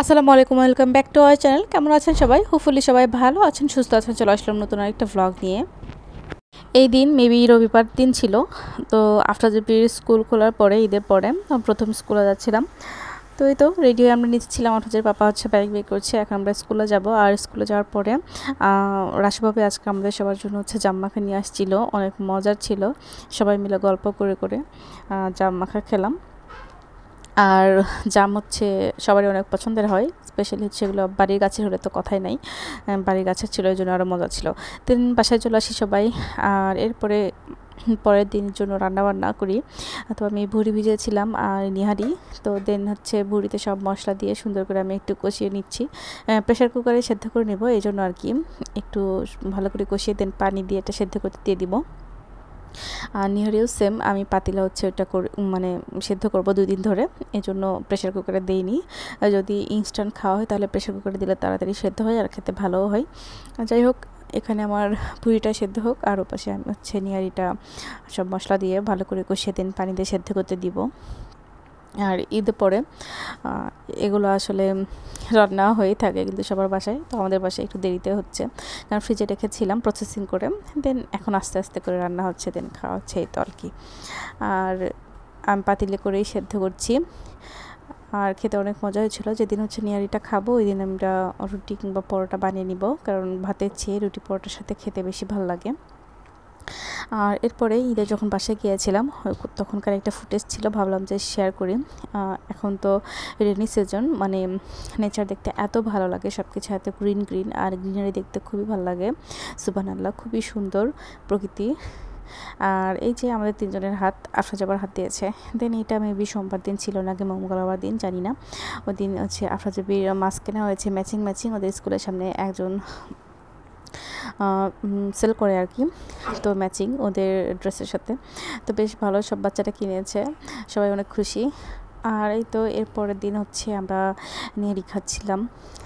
আসসালামু আলাইকুম, welcome back to our channel. কেমন আছেন সবাই? হোপফুলি সবাই ভালো আছেন, সুস্থ আছেন। চলে আসলাম নতুন আরেকটা ভ্লগ নিয়ে। এই দিন মেবি রবিবার দিন ছিল। তো আফটার জিপির স্কুল খোলার পরে, ঈদের পরে প্রথম স্কুলে যাচ্ছিলাম। তো এই তো রেডি হয়ে আমরা নিচ্ছিলাম। আফটার পাপা হচ্ছে বাইক বের করছে, এখন আমরা স্কুলে যাব। আর স্কুলে যাওয়ার পরে রাশিভাবে আজকে আমাদের সবার জন্য হচ্ছে জাম মাখা নিয়ে আসছিল, অনেক মজার ছিল। সবাই মিলে গল্প করে করে জাম মাখা খেলাম। আর জাম হচ্ছে সবারই অনেক পছন্দের হয়, স্পেশালি হচ্ছে এগুলো বাড়ির গাছের হলে তো কথাই নাই। বাড়ির গাছের ছিল, এই জন্য আরও মজা ছিল। দিন বাসায় চলে আসি সবাই। আর এরপরে পরের দিনের জন্য রান্নাবান্না করি। তো আমি ভুড়ি ভিজিয়েছিলাম আর নিহারি। তো দেন হচ্ছে ভুড়িতে সব মশলা দিয়ে সুন্দর করে আমি একটু কষিয়ে নিচ্ছি। প্রেশার কুকারে সেদ্ধ করে নেব, এই জন্য আর কি একটু ভালো করে কষিয়ে দেন পানি দিয়ে এটা সেদ্ধ করতে দিয়ে দিব। আর নিহারিও সেম, আমি পাতিলা হচ্ছে ওটা মানে সেদ্ধ করব 2 দিন ধরে, এই জন্য প্রেশার কুকারে দিইনি। যদি ইনস্ট্যান্ট খাওয়া হয় তাহলে প্রেশার কুকারে দিলে তাড়াতাড়ি সেদ্ধ হয় আর খেতে ভালোও হয়। যাই হোক, এখানে আমার পুরিটা সেদ্ধ হোক, আর ওপাশে আমি হচ্ছে নিহারিটা সব মশলা দিয়ে ভালো করে কষিয়ে দিন পানি দিয়ে সেদ্ধ করতে দিব। আর ঈদের পরে এগুলো আসলে রান্না হয়েই থাকে কিন্তু সবার বাসায়, তো আমাদের বাসায় একটু দেরিতে হচ্ছে, কারণ ফ্রিজে রেখেছিলাম প্রসেসিং করে। দেন এখন আস্তে আস্তে করে রান্না হচ্ছে, দেন খাওয়া হচ্ছে, এই তো আর কি। আর আমি পাতিলে করেই সেদ্ধ করছি। আর খেতে অনেক মজা হয়েছিল। যেদিন হচ্ছে নিহারিটা খাবো ওই দিন আমরা রুটি কিংবা পরোটা বানিয়ে নিব, কারণ ভাতের চেয়ে রুটি পরোটার সাথে খেতে বেশি ভালো লাগে। আর এরপরে ঈদে যখন বাসায় গিয়েছিলাম তখনকার একটা ফুটেজ ছিল, ভাবলাম যে শেয়ার করি। এখন তো রেনি সিজন, মানে নেচার দেখতে এত ভালো লাগে, সব কিছু এত গ্রিন গ্রিন, আর গ্রিনারি দেখতে খুবই ভালো লাগে। সুবহানাল্লাহ, খুবই সুন্দর প্রকৃতি। আর এই যে আমাদের 3 জনের হাত আফরা জাবার হাত দিয়েছে। দেন এটা মেবি সোমবার দিন ছিল নাকি মঙ্গলবার দিন, জানি না। ওই দিন হচ্ছে আফরা জাবির মাস্ক কেনা হয়েছে ম্যাচিং ম্যাচিং, ওদের স্কুলের সামনে একজন সেল করে আর কি, তো ম্যাচিং ওদের ড্রেসের সাথে। তো বেশ ভালো, সব বাচ্চারা কিনেছে, সবাই অনেক খুশি। আর এই তো এর পরের দিন হচ্ছে আমরা নিহারি খাচ্ছিলাম।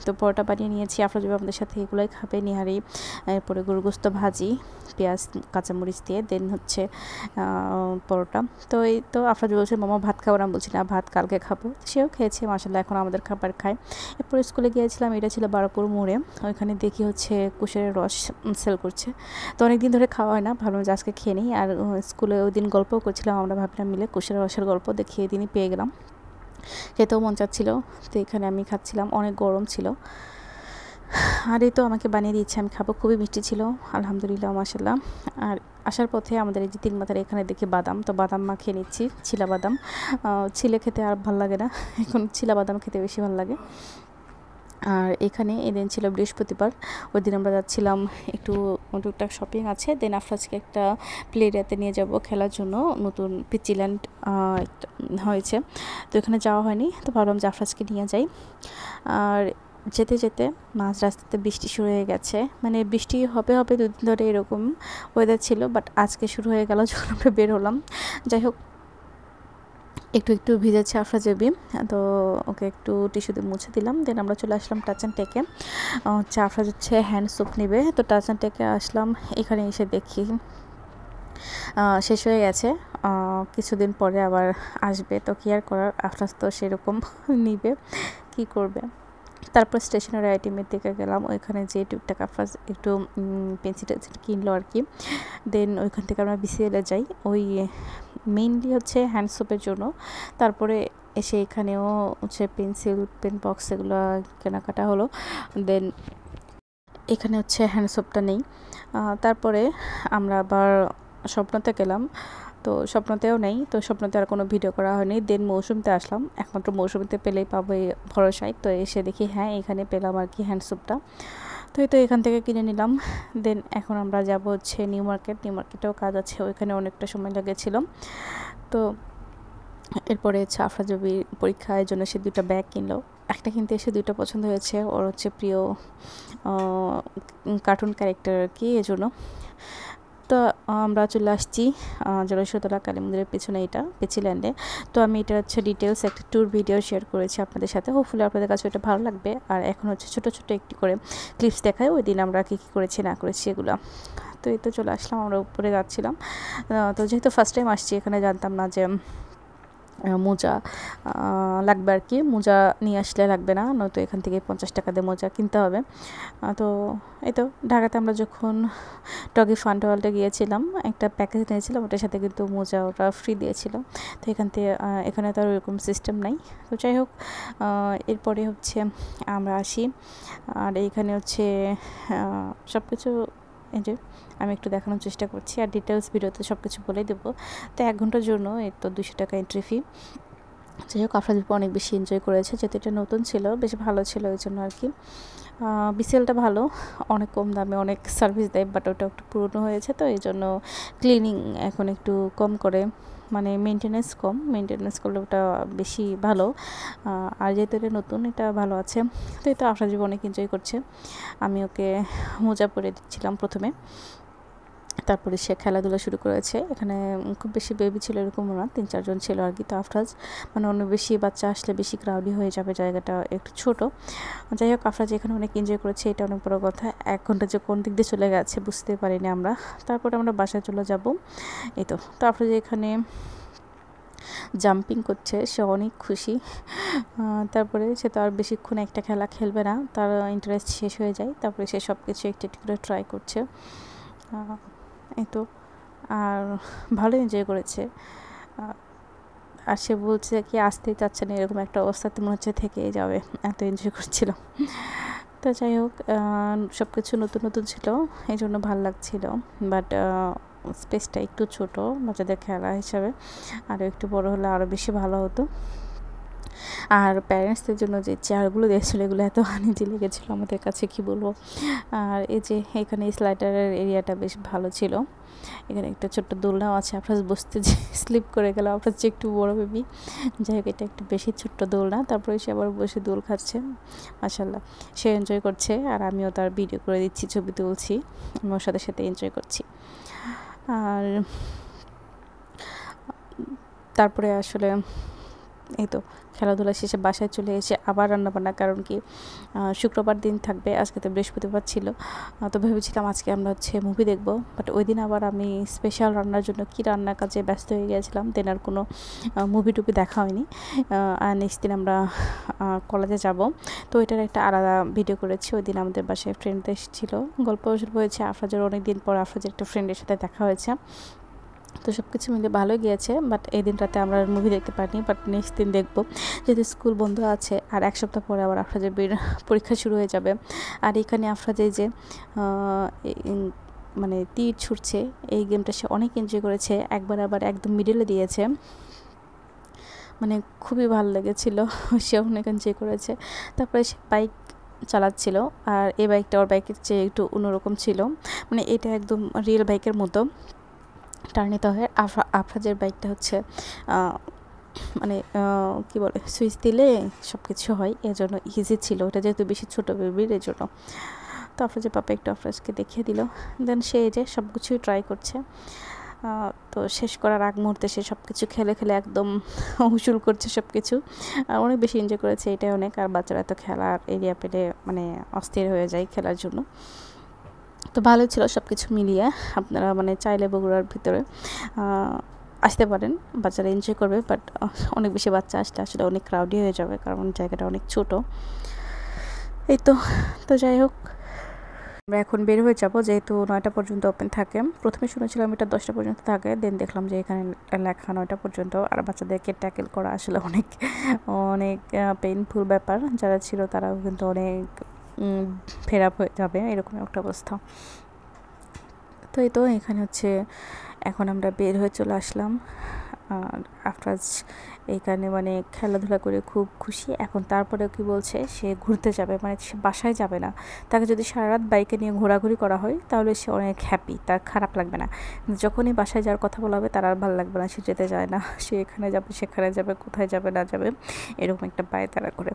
তো পরোটা বানিয়ে নিয়েছি, আপনারা যদি আমাদের সাথে এগুলোই খাবে, নিহারি, এরপরে গরু গোস্ত ভাজি, পেঁয়াজ কাঁচামরিচ দিয়ে, দেন হচ্ছে পরোটা। তো এই তো আপনারা বলছে মামা ভাত খাবো না, বলছি না ভাত কালকে খাবো। সেও খেয়েছে মাসাল্লাহ, এখন আমাদের খাবার খায়। এরপর স্কুলে গিয়েছিলাম, এটা ছিল বারোপুর মোড়ে, ওইখানে দেখি হচ্ছে কুশের রস সেল করছে। তো অনেক দিন ধরে খাওয়া হয় না, ভাবলাম যে আজকে খেয়ে নিই। আর স্কুলে ওই দিন গল্পও করছিলাম, আমরা ভাবলাম মিলে কুশের রসের গল্প দেখি, এই দিনই পেয়ে গেলাম, খেতেও মন চাচ্ছিল। তো এখানে আমি খাচ্ছিলাম, অনেক গরম ছিল। আর এই তো আমাকে বানিয়ে দিচ্ছে, আমি খাবো, খুবই মিষ্টি ছিল আলহামদুলিল্লাহ মাশাল্লাহ। আর আসার পথে আমাদের এই যে 3 মাথার এখানে দেখি বাদাম, তো বাদাম মা খেয়ে নিচ্ছি, ছিলা বাদাম। ছিলে খেতে আর ভালো লাগে না, এখন ছিলা বাদাম খেতে বেশি ভালো লাগে। আর এখানে এদিন ছিল বৃহস্পতিবার, ওই দিন আমরা যাচ্ছিলাম একটু টুকটাক শপিং আছে। দেন আফরাজকে একটা প্লে এরিয়াতে নিয়ে যাব খেলার জন্য, নতুন পিচিল্যান্ড হয়েছে, তো এখানে যাওয়া হয়নি, তো ভাবলাম যে আফরাজকে নিয়ে যাই। আর যেতে যেতে মাঝ রাস্তাতে বৃষ্টি শুরু হয়ে গেছে, মানে বৃষ্টি হবে হবে 2 দিন ধরে এরকম ওয়েদার ছিল, বাট আজকে শুরু হয়ে গেল যখন আমরা বের হলাম। যাই হোক, একটু একটু ভিজেছে আফরা জেবি, তো ওকে একটু টিস্যু দিয়ে মুছে দিলাম। দেন আমরা চলে আসলাম টাচ অ্যান্ড টেকে, হচ্ছে আফরা হচ্ছে হ্যান্ড সোপ নেবে, তো টাচ অ্যান্ড টেকে আসলাম। এখানে এসে দেখি শেষ হয়ে গেছে, কিছুদিন পরে আবার আসবে, তো কি আর করার, আফরাজ তো সেরকম নিবে, কি করবে। তারপর স্টেশনারি আইটেমের দিকে গেলাম, ওইখানে যে টুকটাক আফরাজ একটু পেন্সিল টেন্সিল কিনলো আর কি। দেন ওইখান থেকে আমরা বিসিএলে যাই, ওই মেইনলি হচ্ছে হ্যান্ড সোপের জন্য। তারপরে এসে এখানেও হচ্ছে পেন্সিল পেন বক্স এগুলো কেনাকাটা হলো। দেন এখানে হচ্ছে হ্যান্ড সোপটা নেই। তারপরে আমরা আবার স্বপ্নতে গেলাম, তো স্বপ্নতেও নেই, তো স্বপ্নতে আর কোনো ভিডিও করা হয়নি। দেন মৌসুমিতে আসলাম, একমাত্র মৌসুমিতে পেলেই পাবো এই ভরসায়। তো এসে দেখি হ্যাঁ এখানে পেলাম আর কি হ্যান্ড সোপটা, তো এই তো এখান থেকে কিনে নিলাম। দেন এখন আমরা যাব হচ্ছে নিউ মার্কেট, নিউ মার্কেটেও কাজ আছে, ওইখানে অনেকটা সময় লেগেছিল। তো এরপরে হচ্ছে আফরা জবির পরীক্ষার জন্য সে 2টা ব্যাগ কিনলো, একটা কিনতে এসে 2টা পছন্দ হয়েছে, ওর হচ্ছে প্রিয় কার্টুন ক্যারেক্টার আর কি, এজন্য। তো আমরা চলে আসছি জলেশ্বরতলা কালী মন্দিরের পেছনে, এটা পিচিল্যান্ডে। তো আমি এটা হচ্ছে ডিটেলস একটা ট্যুর ভিডিও শেয়ার করেছি আপনাদের সাথে, হোপফুলি আপনাদের কাছে এটা ভালো লাগবে। আর এখন হচ্ছে ছোটো ছোটো একটি করে ক্লিপস দেখায় ওই দিন আমরা কী কী করেছি না করেছি এগুলো। তো এই তো চলে আসলাম, আমরা উপরে যাচ্ছিলাম। তো যেহেতু ফার্স্ট টাইম আসছি এখানে, জানতাম না যে মোজা লাগবে আর কি। মোজা নিয়ে আসলে লাগবে না, নয়তো এখান থেকে 50 টাকা দিয়ে মোজা কিনতে হবে। তো এই তো ঢাকাতে আমরা যখন ডগি ফান ওয়ার্ল্ডে গিয়েছিলাম একটা প্যাকেজ নিয়েছিলাম, ওটার সাথে কিন্তু মোজা ওটা ফ্রি দিয়েছিল। তো এখান থেকে এখানে তো আর ওরকম সিস্টেম নাই। তো যাই হোক, এরপরে হচ্ছে আমরা আসি, আর এইখানে হচ্ছে সব কিছু এই যে আমি একটু দেখানোর চেষ্টা করছি, আর ডিটেলস ভিডিওতে সব কিছু বলে দেবো। তো 1 ঘন্টার জন্য এই তো 200 টাকা এন্ট্রি ফি। যাই হোক, আফরাদীপ অনেক বেশি এনজয় করেছে, যেহেতু এটা নতুন ছিল, বেশ ভালো ছিল ওই জন্য আর কি। বিসিএলটা ভালো, অনেক কম দামে অনেক সার্ভিস দেয়, বাট ওটা একটু পুরনো হয়েছে, তো এই জন্য ক্লিনিং এখন একটু কম করে, মানে মেনটেনেন্স কম, মেনটেনেন্স করলে ওটা বেশি ভালো। আর যেহেতু এটা নতুন, এটা ভালো আছে। তো এই তো আফরাদীপ অনেক এনজয় করছে। আমি ওকে মোজা পরে দিচ্ছিলাম প্রথমে, তারপরে সে খেলাধুলা শুরু করেছে। এখানে খুব বেশি বেবি ছিল এরকমও না, 3-4 জন ছিল আর কি। তো আফরাজ মানে অন্য বেশি বাচ্চা আসলে বেশি ক্রাউডি হয়ে যাবে, জায়গাটা একটু ছোট। যাই হোক, আফরাজ এখানে অনেক এনজয় করেছে, এটা অনেক বড় কথা। 1 ঘন্টা যে কোন দিক দিয়ে চলে গেছে বুঝতে পারিনি আমরা। তারপরে আমরা বাসায় চলে যাব। এই তো আফরাজ এখানে জাম্পিং করছে, সে অনেক খুশি। তারপরে সে তো আর বেশিক্ষণ একটা খেলা খেলবে না, তার ইন্টারেস্ট শেষ হয়ে যায়। তারপরে সে সব কিছু একটু একটু করে ট্রাই করছে। এই তো, আর ভালো এনজয় করেছে। আর সে বলছে কি আসতেই চাচ্ছে না, এরকম একটা অবস্থাতে মনে হচ্ছে থেকেই যাবে, এত এনজয় করছিল। তো যাই হোক, সব কিছু নতুন নতুন ছিল, এই জন্য ভালো লাগছিল। বাট স্পেসটা একটু ছোট বাচ্চাদের খেলা হিসাবে, আরও একটু বড় হলে আরও বেশি ভালো হতো। আর প্যারেন্টসদের জন্য যে চেয়ারগুলো দিয়েছিল, এগুলো এত আনইজি লেগেছিলো আমাদের কাছে, কি বলবো। আর এই যে এখানে স্লাইডারের এরিয়াটা বেশ ভালো ছিল। এখানে একটা ছোট্ট দোলনাও আছে, আফরাজ বসতে যে স্লিপ করে গেল, আফরাজ যে একটু বড় বেবি। যাই হোক, এটা একটু বেশি ছোট্ট দোলনা। তারপরে সে আবার বসে দোল খাচ্ছে, মাশাল্লাহ সে এনজয় করছে। আর আমিও তার ভিডিও করে দিচ্ছি, ছবি তুলছি, আমি ওর সাথে সাথে এনজয় করছি। আর তারপরে আসলে এই তো খেলাধুলা শেষে বাসায় চলে এসে আবার রান্নাবান্না, কারণ কি শুক্রবার দিন থাকবে, আজকে তো বৃহস্পতিবার ছিল। তো ভেবেছিলাম আজকে আমরা হচ্ছে মুভি দেখব, বাট ওই দিন আবার আমি স্পেশাল রান্নার জন্য কি রান্নার কাজে ব্যস্ত হয়ে গিয়েছিলাম, দেন আর কোনো মুভি টুভি দেখা হয়নি। আর নেক্সট দিন আমরা কলেজে যাব, তো এটার একটা আলাদা ভিডিও করেছি। ওই দিন আমাদের বাসায় ফ্রেন্ড এসেছিলো, গল্প হয়েছে। আফরাজের অনেক দিন পর আফরাজের একটা ফ্রেন্ডের সাথে দেখা হয়েছে। তো সব কিছু মিলে ভালোই গিয়েছে, বাট এই দিনটাতে আমরা মুভি দেখতে পারিনি, বাট নেক্সট দিন দেখব, যেহেতু স্কুল বন্ধ আছে। আর 1 সপ্তাহ পরে আবার আফরাজের পরীক্ষা শুরু হয়ে যাবে। আর এখানে আফরাজের যে মানে তীর ছুটছে, এই গেমটা সে অনেক এনজয় করেছে, একবার আবার একদম মিডলে দিয়েছে, মানে খুবই ভালো লেগেছিল, সে অনেক এনজয় করেছে। তারপরে সে বাইক চালাচ্ছিল, আর এই বাইকটা ওর বাইকের চেয়ে একটু অন্যরকম ছিল, মানে এটা একদম রিয়েল বাইকের মতো টার্ন নিতে হয়। আফরাজের বাইকটা হচ্ছে মানে কি বলে, সুইচ দিলে সব কিছু হয়, এজন্য ইজি ছিল, ওটা যেহেতু বেশি ছোটো বেবির, এই জন্য। তো আফরাজের পাপা একটু আফরাজকে দেখিয়ে দিল, দেন সে এই যে সব কিছুই ট্রাই করছে। তো শেষ করার আগ মুহূর্তে সে সব কিছু খেলে খেলে একদম উসুল করছে সব কিছু, আর অনেক বেশি এনজয় করেছে, এটাই অনেক। আর বাচ্চারা তো খেলার এরিয়া পেলে মানে অস্থির হয়ে যায় খেলার জন্য। তো ভালো ছিল সব কিছু মিলিয়ে। আপনারা মানে চাইলে বগুড়ার ভিতরে আসতে পারেন, বাচ্চারা এনজয় করবে, বাট অনেক বেশি বাচ্চা আসলে আসলে অনেক ক্রাউডি হয়ে যাবে, কারণ জায়গাটা অনেক ছোট। এই তো যাই হোক, আমরা এখন বের হয়ে যাব, যেহেতু 9টা পর্যন্ত ওপেন থাকে। প্রথমে শুনেছিলাম এটা 10টা পর্যন্ত থাকে, দেন দেখলাম যে এখানে লেখা 9টা পর্যন্ত। আর বাচ্চাদেরকে ট্যাকেল করা আসলে অনেক অনেক পেইনফুল ব্যাপার, যারা ছিল তারাও কিন্তু অনেক ফেরাপ হয়ে যাবে, এরকম একটা অবস্থা। তো এই তো এখানে হচ্ছে এখন আমরা বের হয়ে চলে আসলাম। আফরাজ এইখানে মানে খেলাধুলা করে খুব খুশি। এখন তারপরে কি বলছে, সে ঘুরতে যাবে, মানে সে বাসায় যাবে না। তাকে যদি সারা রাত বাইকে নিয়ে ঘোরাঘুরি করা হয় তাহলে সে অনেক হ্যাপি, তার খারাপ লাগবে না। যখনই বাসায় যাওয়ার কথা বলা হবে তার আর ভালো লাগবে না, সে যেতে চায় না, সে এখানে যাবে সেখানে যাবে, কোথায় যাবে না যাবে, এরকম একটা পায় তারা করে।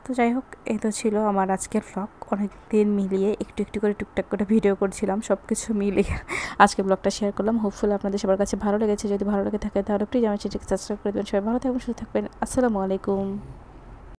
তো যাই হোক, এই তো ছিল আমার আজকের ব্লগ। অনেক দিন মিলিয়ে একটু একটু করে টুকটাক করে ভিডিও করছিলাম, সব কিছু মিলিয়ে আজকে ব্লগটা শেয়ার করলাম। হোপফুলি আপনাদের সবার কাছে ভালো লেগেছে। যদি ভালো লেগে থাকে তাহলে প্লিজ আমার চ্যানেলটিকে সাবস্ক্রাইব করে দেবেন। সবাই ভালো থাকবেন, সুস্থ থাকবেন। আসসালামু আলাইকুম।